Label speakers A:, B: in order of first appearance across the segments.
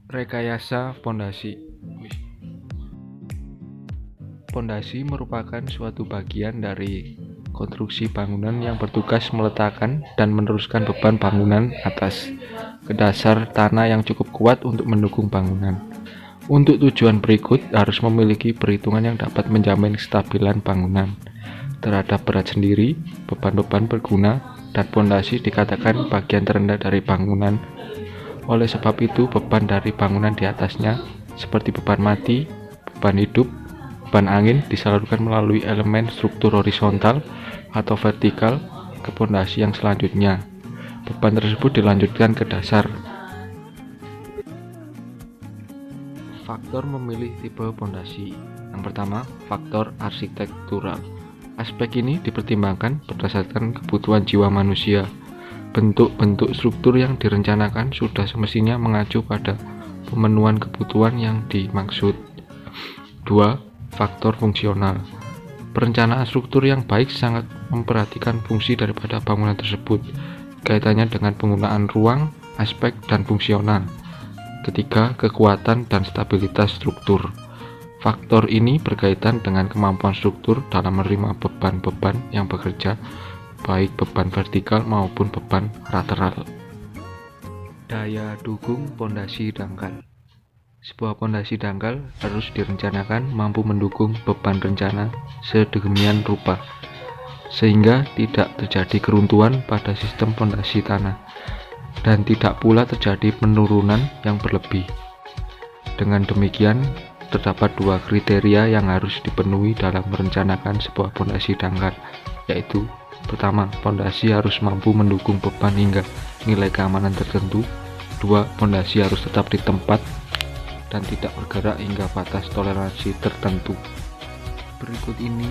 A: Rekayasa pondasi. Pondasi merupakan suatu bagian dari konstruksi bangunan yang bertugas meletakkan dan meneruskan beban bangunan atas ke dasar tanah yang cukup kuat untuk mendukung bangunan. Untuk tujuan berikut harus memiliki perhitungan yang dapat menjamin kestabilan bangunan terhadap berat sendiri, beban-beban berguna, dan pondasi dikatakan bagian terendah dari bangunan. Oleh sebab itu, beban dari bangunan di atasnya, seperti beban mati, beban hidup, beban angin, disalurkan melalui elemen struktur horizontal atau vertikal ke pondasi yang selanjutnya. Beban tersebut dilanjutkan ke dasar. Faktor memilih tipe pondasi. Yang pertama, faktor arsitektural. Aspek ini dipertimbangkan berdasarkan kebutuhan jiwa manusia. Bentuk-bentuk struktur yang direncanakan sudah semestinya mengacu pada pemenuhan kebutuhan yang dimaksud. 2. Faktor fungsional. Perencanaan struktur yang baik sangat memperhatikan fungsi daripada bangunan tersebut, kaitannya dengan penggunaan ruang, aspek, dan fungsional. Ketiga, kekuatan dan stabilitas struktur. Faktor ini berkaitan dengan kemampuan struktur dalam menerima beban-beban yang bekerja, baik beban vertikal maupun beban lateral. Daya dukung pondasi dangkal. Sebuah pondasi dangkal harus direncanakan mampu mendukung beban rencana sedemikian rupa sehingga tidak terjadi keruntuhan pada sistem pondasi tanah dan tidak pula terjadi penurunan yang berlebih. Dengan demikian, terdapat dua kriteria yang harus dipenuhi dalam merencanakan sebuah pondasi dangkal, yaitu pertama, pondasi harus mampu mendukung beban hingga nilai keamanan tertentu. Dua, pondasi harus tetap di tempat dan tidak bergerak hingga batas toleransi tertentu. Berikut ini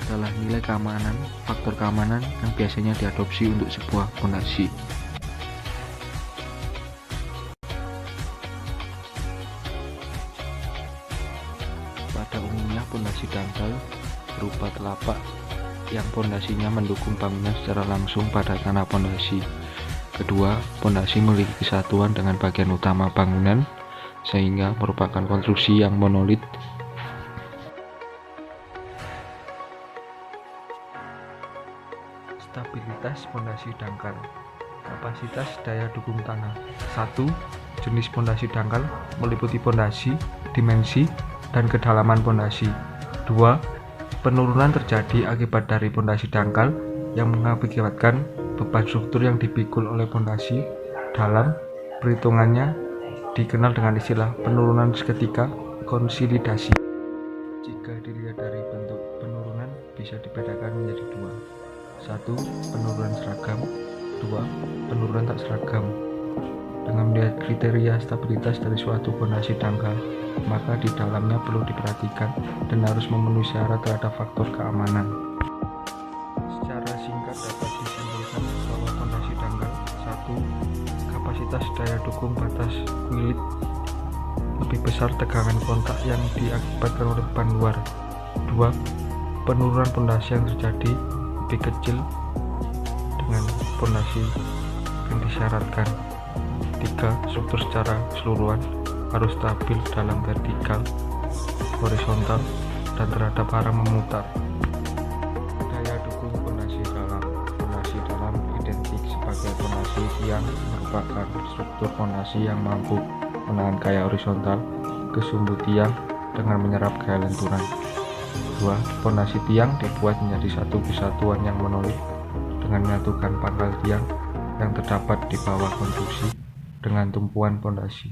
A: adalah nilai keamanan, faktor keamanan yang biasanya diadopsi untuk sebuah pondasi. Pada umumnya, pondasi dangkal berupa telapak yang pondasinya mendukung bangunan secara langsung pada tanah pondasi. Kedua, pondasi memiliki kesatuan dengan bagian utama bangunan sehingga merupakan konstruksi yang monolit. Stabilitas pondasi dangkal. Kapasitas daya dukung tanah. 1. Jenis pondasi dangkal meliputi pondasi, dimensi, dan kedalaman pondasi. 2. Penurunan terjadi akibat dari pondasi dangkal yang mengakibatkan beban struktur yang dipikul oleh pondasi dalam perhitungannya dikenal dengan istilah penurunan seketika konsolidasi. Jika dilihat dari bentuk penurunan bisa dibedakan menjadi dua. 1. Penurunan seragam. 2. Penurunan tak seragam. Dengan melihat kriteria stabilitas dari suatu pondasi dangkal, maka di dalamnya perlu diperhatikan dan harus memenuhi syarat terhadap faktor keamanan. Secara singkat dapat disimpulkan bahwa pondasi dangkal 1. Kapasitas daya dukung batas milit lebih besar tegangan kontak yang diakibatkan oleh beban luar. 2. Penurunan pondasi yang terjadi lebih kecil dengan pondasi yang disyaratkan. 3. Struktur secara keseluruhan harus stabil dalam vertikal, horizontal, dan terhadap arah memutar. Daya dukung pondasi dalam. Pondasi dalam identik sebagai pondasi tiang merupakan struktur pondasi yang mampu menahan gaya horizontal ke sumbu tiang dengan menyerap gaya lenturan. 2. Pondasi tiang dibuat menjadi satu kesatuan yang monolit dengan menyatukan pangkal tiang yang terdapat di bawah konstruksi dengan tumpuan pondasi.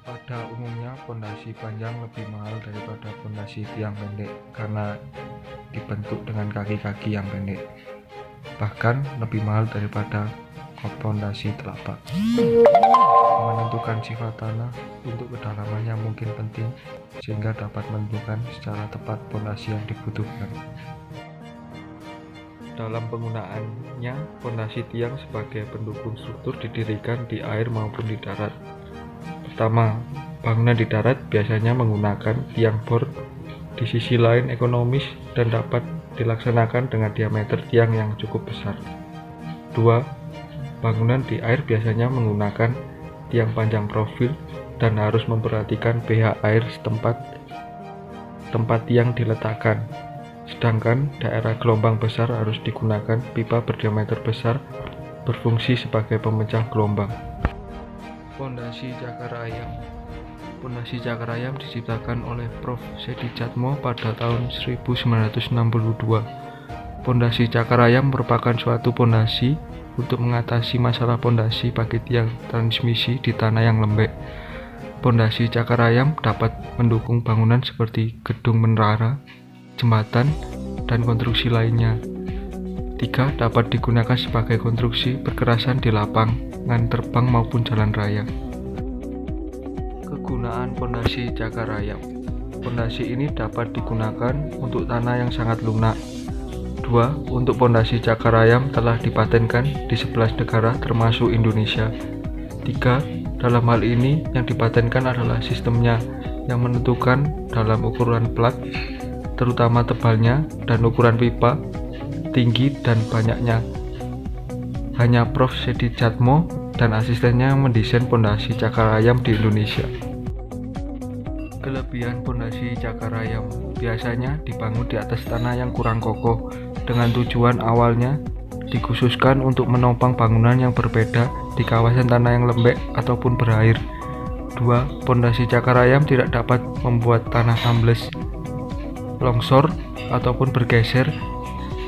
A: Pada umumnya, pondasi panjang lebih mahal daripada pondasi tiang pendek karena dibentuk dengan kaki-kaki yang pendek, bahkan lebih mahal daripada pondasi telapak. Menentukan sifat tanah untuk kedalaman yang mungkin penting sehingga dapat menentukan secara tepat pondasi yang dibutuhkan. Dalam penggunaannya, pondasi tiang sebagai pendukung struktur didirikan di air maupun di darat. Pertama, bangunan di darat biasanya menggunakan tiang bor di sisi lain ekonomis dan dapat dilaksanakan dengan diameter tiang yang cukup besar. 2. Bangunan di air biasanya menggunakan tiang panjang profil dan harus memperhatikan pH air tempat tiang diletakkan. Sedangkan daerah gelombang besar harus digunakan pipa berdiameter besar berfungsi sebagai pemecah gelombang. Pondasi cakar ayam. Pondasi cakar ayam diciptakan oleh Prof. Sedi Tjatmo pada tahun 1962. Pondasi cakar ayam merupakan suatu pondasi untuk mengatasi masalah pondasi bagi tiang transmisi di tanah yang lembek. Pondasi cakar ayam dapat mendukung bangunan seperti gedung menara, jembatan, dan konstruksi lainnya. 3. Dapat digunakan sebagai konstruksi perkerasan di lapangan terbang maupun jalan raya. Kegunaan pondasi cakar ayam. Pondasi ini dapat digunakan untuk tanah yang sangat lunak. 2. Untuk pondasi cakar ayam telah dipatenkan di 11 negara termasuk Indonesia. 3. Dalam hal ini yang dipatenkan adalah sistemnya yang menentukan dalam ukuran plat, terutama tebalnya dan ukuran pipa, tinggi dan banyaknya. Hanya Prof. Sedi Tjatmo dan asistennya yang mendesain pondasi cakar ayam di Indonesia. Kelebihan pondasi cakar ayam biasanya dibangun di atas tanah yang kurang kokoh dengan tujuan awalnya dikhususkan untuk menopang bangunan yang berbeda di kawasan tanah yang lembek ataupun berair. 2. Pondasi cakar ayam tidak dapat membuat tanah ambles, longsor ataupun bergeser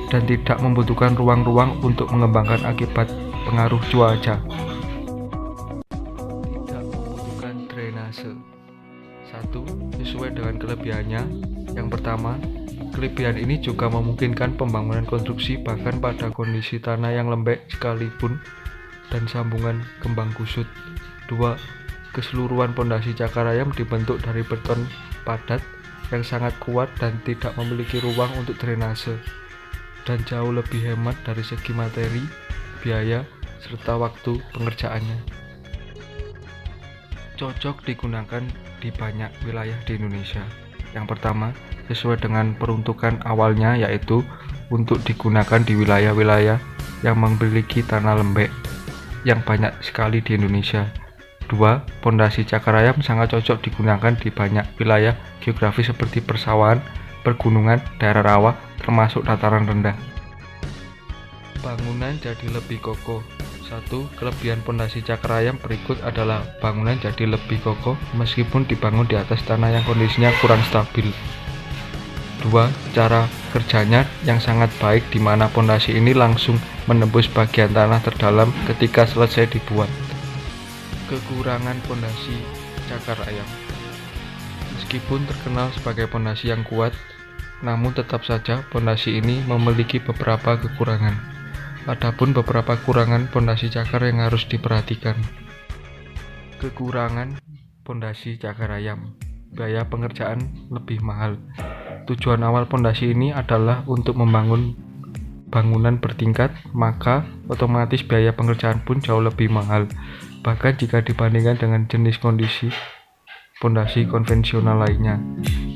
A: dan tidak membutuhkan ruang-ruang untuk mengembangkan akibat pengaruh cuaca. Tidak membutuhkan drainase. 1. Sesuai dengan kelebihannya. Yang pertama, kelebihan ini juga memungkinkan pembangunan konstruksi bahkan pada kondisi tanah yang lembek sekalipun dan sambungan kembang kusut. 2. Keseluruhan pondasi cakar ayam dibentuk dari beton padat yang sangat kuat dan tidak memiliki ruang untuk drainase, dan jauh lebih hemat dari segi materi, biaya, serta waktu pengerjaannya. Cocok digunakan di banyak wilayah di Indonesia. Yang pertama, sesuai dengan peruntukan awalnya, yaitu untuk digunakan di wilayah-wilayah yang memiliki tanah lembek yang banyak sekali di Indonesia. 2. Pondasi cakar ayam sangat cocok digunakan di banyak wilayah geografis seperti persawahan, pergunungan, daerah rawa, termasuk dataran rendah. Bangunan jadi lebih kokoh. 1. Kelebihan pondasi cakar ayam berikut adalah bangunan jadi lebih kokoh meskipun dibangun di atas tanah yang kondisinya kurang stabil. 2. Cara kerjanya yang sangat baik di mana pondasi ini langsung menembus bagian tanah terdalam ketika selesai dibuat. Kekurangan pondasi cakar ayam. Meskipun terkenal sebagai pondasi yang kuat, namun tetap saja pondasi ini memiliki beberapa kekurangan. Adapun beberapa kekurangan pondasi cakar yang harus diperhatikan. Kekurangan pondasi cakar ayam. Biaya pengerjaan lebih mahal. Tujuan awal pondasi ini adalah untuk membangun bangunan bertingkat, maka otomatis biaya pengerjaan pun jauh lebih mahal. Bahkan jika dibandingkan dengan jenis kondisi pondasi konvensional lainnya.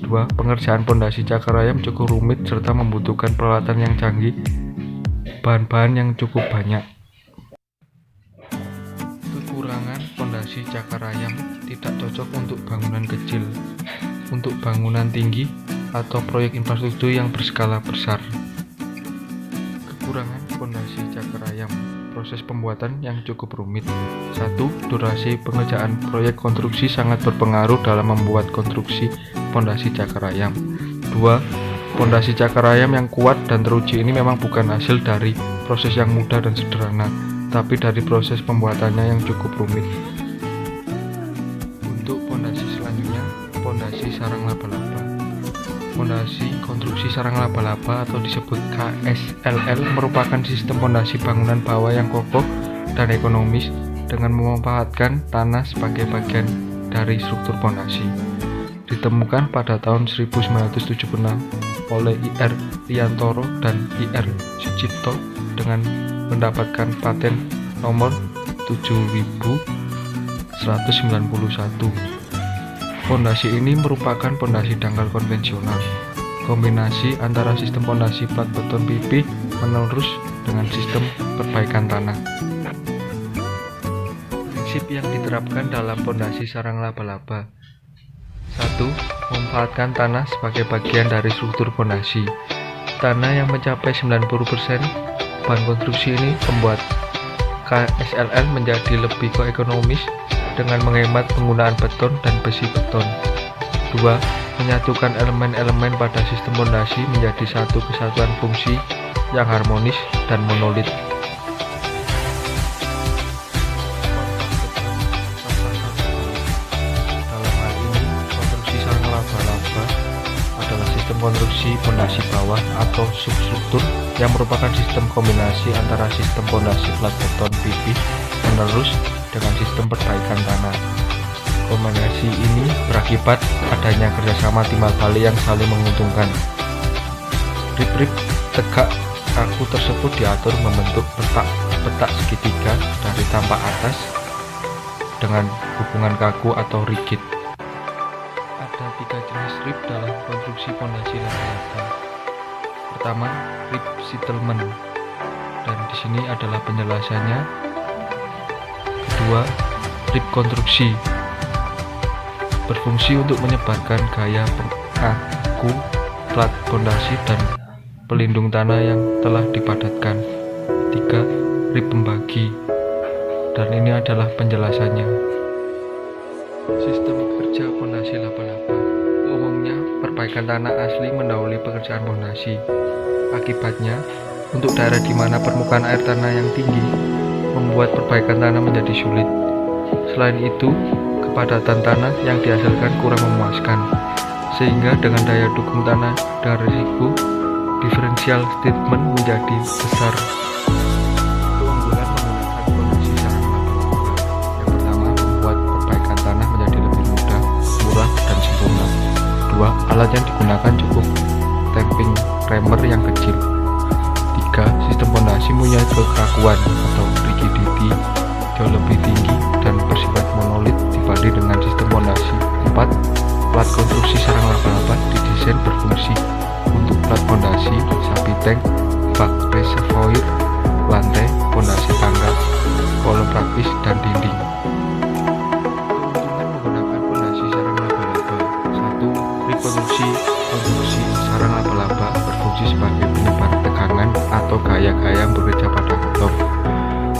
A: 2. Pengerjaan pondasi cakar ayam cukup rumit serta membutuhkan peralatan yang canggih, bahan-bahan yang cukup banyak. Kekurangan pondasi cakar ayam tidak cocok untuk bangunan kecil, untuk bangunan tinggi, atau proyek infrastruktur yang berskala besar. Kekurangan pondasi cakar ayam. Proses pembuatan yang cukup rumit. 1. Durasi pengerjaan proyek konstruksi sangat berpengaruh dalam membuat konstruksi pondasi cakar ayam. 2. Pondasi cakar ayam yang kuat dan teruji ini memang bukan hasil dari proses yang mudah dan sederhana, tapi dari proses pembuatannya yang cukup rumit. Untuk pondasi selanjutnya, pondasi sarang laba-laba. Pondasi konstruksi sarang laba-laba atau disebut KSLL merupakan sistem pondasi bangunan bawah yang kokoh dan ekonomis dengan memanfaatkan tanah sebagai bagian dari struktur pondasi. Ditemukan pada tahun 1976 oleh I.R. Liantoro dan I.R. Sucipto dengan mendapatkan paten nomor 7191. Pondasi ini merupakan pondasi dangkal konvensional, kombinasi antara sistem pondasi plat beton pipih menerus dengan sistem perbaikan tanah. Prinsip yang diterapkan dalam pondasi sarang laba-laba. 1. Memanfaatkan tanah sebagai bagian dari struktur pondasi. Tanah yang mencapai 90% bahan konstruksi ini membuat KSLN menjadi lebih ekonomis dengan menghemat penggunaan beton dan besi beton. 2. Menyatukan elemen-elemen pada sistem pondasi menjadi satu kesatuan fungsi yang harmonis dan monolit. Dalam hal ini, konstruksi sarang laba-laba adalah sistem konstruksi pondasi bawah atau substruktur yang merupakan sistem kombinasi antara sistem pondasi plat beton pipih menerus dengan sistem perbaikan tanah. Kombinasi ini berakibat adanya kerjasama timbal balik yang saling menguntungkan. Rip-rip tegak kaku tersebut diatur membentuk petak segitiga dari tampak atas dengan hubungan kaku atau rigid. Ada 3 jenis rip dalam konstruksi pondasi laba-laba. Pertama, rip settlement, dan di sini adalah penjelasannya. Kedua, rip konstruksi, berfungsi untuk menyebarkan gaya pengaku plat pondasi dan pelindung tanah yang telah dipadatkan. 3. Rip pembagi, dan ini adalah penjelasannya. Sistem kerja pondasi laba-laba. Umumnya, perbaikan tanah asli mendahului pekerjaan pondasi. Akibatnya, untuk daerah di mana permukaan air tanah yang tinggi membuat perbaikan tanah menjadi sulit. Selain itu, kepadatan tanah yang dihasilkan kurang memuaskan, sehingga dengan daya dukung tanah dan risiko diferensial statement menjadi besar. Keunggulan menggunakan pondasi sarang laba-laba. Yang pertama, membuat perbaikan tanah menjadi lebih mudah, murah, dan sempurna. 2. Alat yang digunakan cukup tamping reamer yang kecil. 3. Sistem pondasi punya kekakuan atau rigidity jauh lebih tinggi dan bersifat monolit dibanding dengan sistem pondasi. 4. Plat konstruksi sarang laba-laba didesain berfungsi untuk plat pondasi, sapi tank, bak reservoir, lantai, pondasi tangga, kolom praktis, dan dinding. Keuntungan menggunakan pondasi sarang laba-laba. 1. Rekonstruksi konstruksi sarang laba-laba berfungsi sebagai penyebar tegangan atau gaya-gaya yang bekerja pada beton.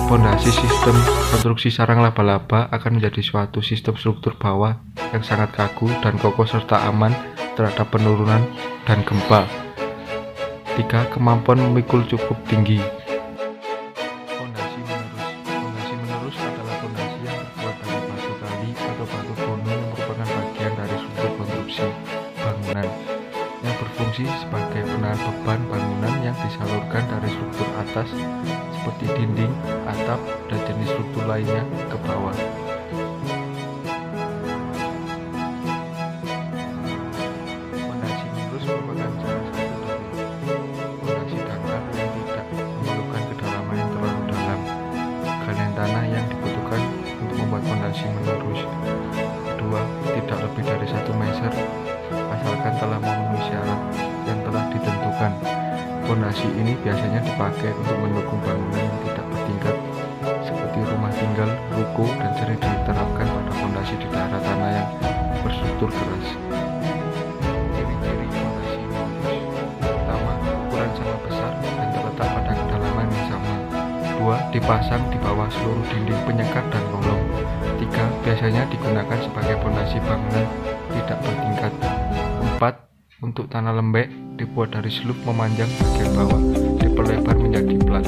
A: Pondasi sistem konstruksi sarang laba-laba akan menjadi suatu sistem struktur bawah yang sangat kaku dan kokoh serta aman terhadap penurunan dan gempa. 3. Kemampuan memikul cukup tinggi. Pondasi menerus. Pondasi menerus adalah pondasi yang terbuat dari batu kali atau batu gunung yang merupakan bagian dari struktur konstruksi bangunan yang berfungsi sebagai penahan beban bangunan yang disalurkan dari struktur atas seperti dinding, atap, dan jenis struktur lainnya ke bawah. Pondasi menerus merupakan salah satu dari pondasi dangkal yang tidak memerlukan kedalaman yang terlalu dalam. Galian tanah yang dibutuhkan untuk membuat pondasi menerus. Kedua, tidak lebih dari 1 meter asalkan telah memenuhi syarat yang telah ditentukan. Pondasi ini biasanya dipakai untuk mendukung bangunan yang tidak bertingkat seperti rumah tinggal, ruko, dan sering diterapkan pada pondasi di daerah tanah yang berstruktur keras. Ciri-ciri pondasi menerus. Pertama, ukuran sangat besar dan terletak pada kedalaman yang sama. 2. Dipasang di bawah seluruh dinding penyekat dan kolom. 3. Biasanya digunakan sebagai pondasi bangunan tidak bertingkat. 4. Untuk tanah lembek, dibuat dari slup memanjang bagian bawah, diperlebar menjadi plat.